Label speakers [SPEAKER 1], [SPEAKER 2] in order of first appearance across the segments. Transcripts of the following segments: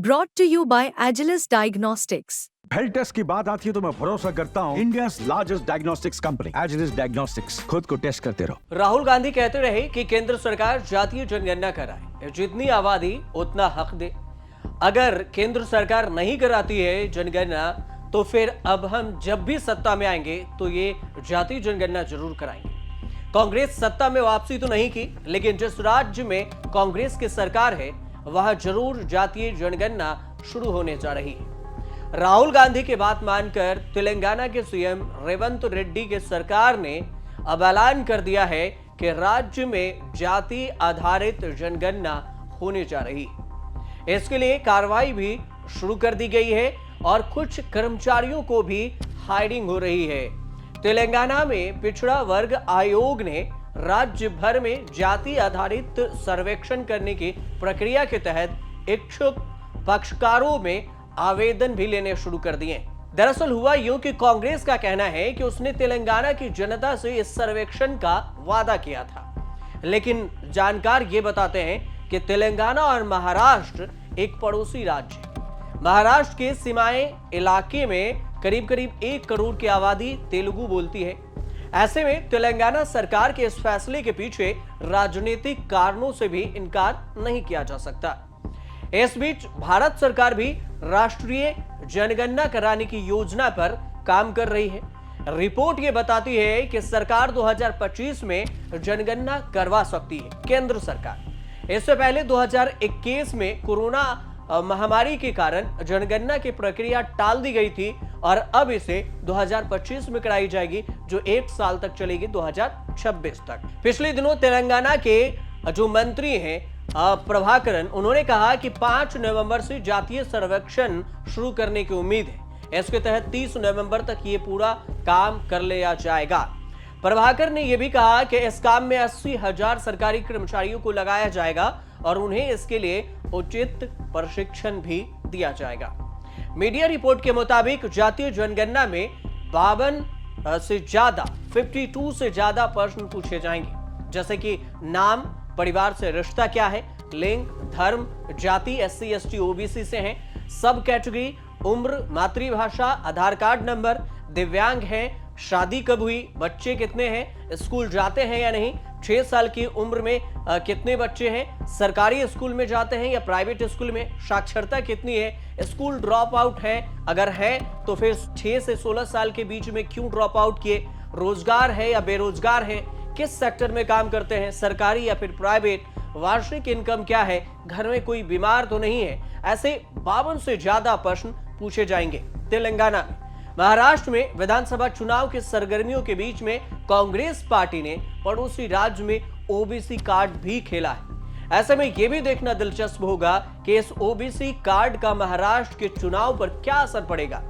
[SPEAKER 1] Brought to you by Agilus Diagnostics.
[SPEAKER 2] Health test की बात आती है तो मैं भरोसा करता हूँ India's largest diagnostics company Agilus diagnostics. खुद को टेस्ट करते रहो।
[SPEAKER 3] राहुल गांधी कहते रहे कि केंद्र सरकार जातीय जनगणना कराए, जितनी आबादी उतना हक दे। अगर केंद्र सरकार नहीं कराती है जनगणना तो फिर अब हम जब भी सत्ता में आएंगे तो ये जातीय जनगणना जरूर कराएंगे। कांग्रेस सत्ता में वापसी तो नहीं की, लेकिन जिस राज्य में कांग्रेस की सरकार है वहां जरूर जातीय जनगणना शुरू होने जा रही है। राहुल गांधी की बात मानकर तेलंगाना के सीएम रेवंत रेड्डी की सरकार ने अब ऐलान कर दिया है कि राज्य में जाति आधारित जनगणना होने जा रही है। इसके लिए कार्रवाई भी शुरू कर दी गई है और कुछ कर्मचारियों को भी हायरिंग हो रही है। तेलंगाना में पिछड़ा वर्ग आयोग ने राज्य भर में जाति आधारित सर्वेक्षण करने की प्रक्रिया के तहत इच्छुक पक्षकारों में आवेदन भी लेने शुरू कर दिए। दरअसल हुआ यूं कि कांग्रेस का कहना है कि उसने तेलंगाना की जनता से इस सर्वेक्षण का वादा किया था, लेकिन जानकार ये बताते हैं कि तेलंगाना और महाराष्ट्र एक पड़ोसी राज्य है। महाराष्ट्र के सीमाएं इलाके में करीब करीब 1 करोड़ की आबादी तेलुगु बोलती है। ऐसे में तेलंगाना सरकार के इस फैसले के पीछे राजनीतिक कारणों से भी इनकार नहीं किया जा सकता। इस बीच भारत सरकार भी राष्ट्रीय जनगणना कराने की योजना पर काम कर रही है। रिपोर्ट ये बताती है कि सरकार 2025 में जनगणना करवा सकती है। केंद्र सरकार इससे पहले 2021 में कोरोना महामारी के कारण जनगणना की प्रक्रिया टाल दी गई थी और अब इसे 2025 में कराई जाएगी, जो 1 साल तक चलेगी, 2026 तक। पिछले दिनों तेलंगाना के जो मंत्री हैं प्रभाकरन, उन्होंने कहा कि 5 नवंबर से जातीय सर्वेक्षण शुरू करने की उम्मीद है। इसके तहत 30 नवंबर तक ये पूरा काम कर लिया जाएगा। प्रभाकर ने यह भी कहा कि इस काम में 80,000 सरकारी कर्मचारियों को लगाया जाएगा और उन्हें इसके लिए उचित प्रशिक्षण भी दिया जाएगा। मीडिया रिपोर्ट के मुताबिक जातीय जनगणना में 52 से ज्यादा प्रश्न पूछे जाएंगे, जैसे कि नाम, परिवार से रिश्ता क्या है, लिंग, धर्म, जाति, SC, ST, OBC से हैं, सब कैटेगरी, उम्र, मातृभाषा, आधार कार्ड नंबर, दिव्यांग हैं, शादी कब हुई, बच्चे कितने हैं, स्कूल जाते हैं या नहीं, 6 साल की उम्र में कितने बच्चे हैं, सरकारी स्कूल में जाते हैं या प्राइवेट स्कूल में, साक्षरता कितनी है, स्कूल ड्रॉप आउट है, अगर है तो फिर 6 से 16 साल के बीच में क्यों ड्रॉप आउट किए, रोजगार है या बेरोजगार है, किस सेक्टर में काम करते हैं, सरकारी या फिर प्राइवेट, वार्षिक इनकम क्या है, घर में कोई बीमार तो नहीं है। ऐसे 52 से ज्यादा प्रश्न पूछे जाएंगे तेलंगाना में। महाराष्ट्र में विधानसभा चुनाव की सरगर्मियों के बीच में कांग्रेस पार्टी ने पड़ोसी राज्य में OBC कार्ड भी खेला है। ऐसे में यह भी देखना दिलचस्प होगा कि इस OBC कार्ड का महाराष्ट्र के चुनाव पर क्या असर पड़ेगा,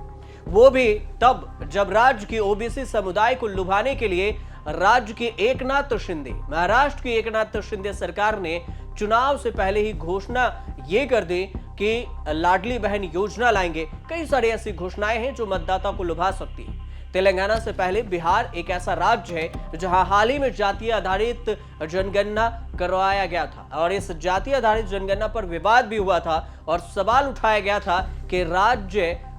[SPEAKER 3] वो भी तब जब राज्य की OBC समुदाय को लुभाने के लिए राज्य के महाराष्ट्र की एकनाथ शिंदे सरकार ने चुनाव से पहले ही घोषणा ये कर दी कि लाडली बहन योजना लाएंगे। कई सारी ऐसी घोषणाएं हैं जो मतदाता को लुभा सकती है। तेलंगाना से पहले बिहार एक ऐसा राज्य है जहां हाल ही में जातीय आधारित जनगणना करवाया गया था और इस जातीय आधारित जनगणना पर विवाद भी हुआ था और सवाल उठाया गया था कि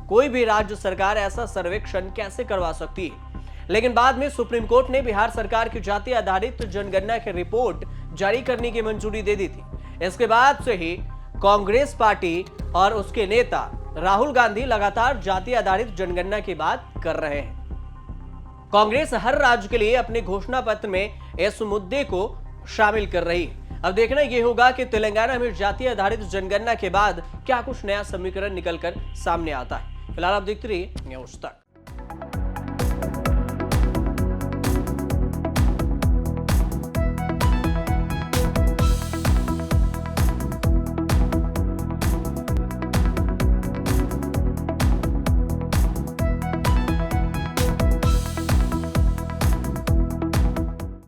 [SPEAKER 3] कोई भी राज्य सरकार ऐसा सर्वेक्षण कैसे करवा सकती है। लेकिन बाद में सुप्रीम कोर्ट ने बिहार सरकार की जाति आधारित जनगणना की रिपोर्ट जारी करने की मंजूरी दे दी थी। इसके बाद से ही कांग्रेस पार्टी और उसके नेता राहुल गांधी लगातार जाति आधारित जनगणना की बात कर रहे हैं। कांग्रेस हर राज्य के लिए अपने घोषणा पत्र में इस मुद्दे को शामिल कर रही है। अब देखना यह होगा कि तेलंगाना में जाति आधारित जनगणना के बाद क्या कुछ नया समीकरण निकलकर सामने आता है। फिलहाल आप देखते रहिए न्यूज़ तक।